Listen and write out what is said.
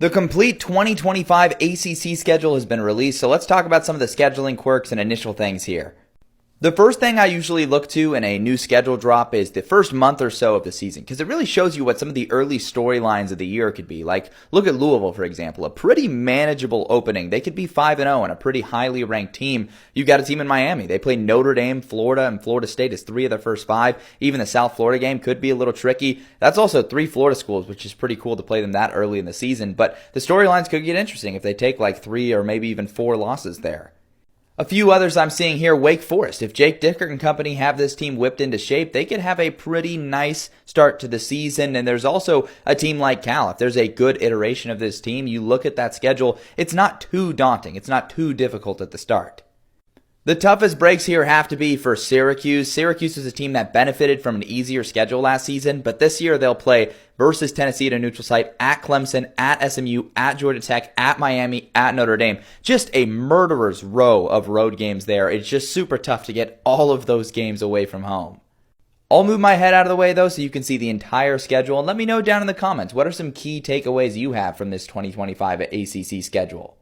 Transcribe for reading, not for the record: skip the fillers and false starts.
The complete 2025 ACC schedule has been released, so let's talk about some of the scheduling quirks and initial things here. The first thing I usually look to in a new schedule drop is the first month or so of the season, because it really shows you what some of the early storylines of the year could be. Like, look at Louisville, for example, a pretty manageable opening. They could be 5-0 and a pretty highly ranked team. You've got a team in Miami. They play Notre Dame, Florida, and Florida State as 3 of their first 5. Even the South Florida game could be a little tricky. That's also 3 Florida schools, which is pretty cool to play them that early in the season. But the storylines could get interesting if they take like 3 or maybe even 4 losses there. A few others I'm seeing here, Wake Forest. If Jake Dickert and company have this team whipped into shape, they could have a pretty nice start to the season. And there's also a team like Cal. If there's a good iteration of this team, you look at that schedule, it's not too daunting. It's not too difficult at the start. The toughest breaks here have to be for Syracuse. Syracuse is a team that benefited from an easier schedule last season, but this year they'll play versus Tennessee at a neutral site, at Clemson, at SMU, at Georgia Tech, at Miami, at Notre Dame. Just a murderer's row of road games there. It's just super tough to get all of those games away from home. I'll move my head out of the way though so you can see the entire schedule, and let me know down in the comments what are some key takeaways you have from this 2025 ACC schedule.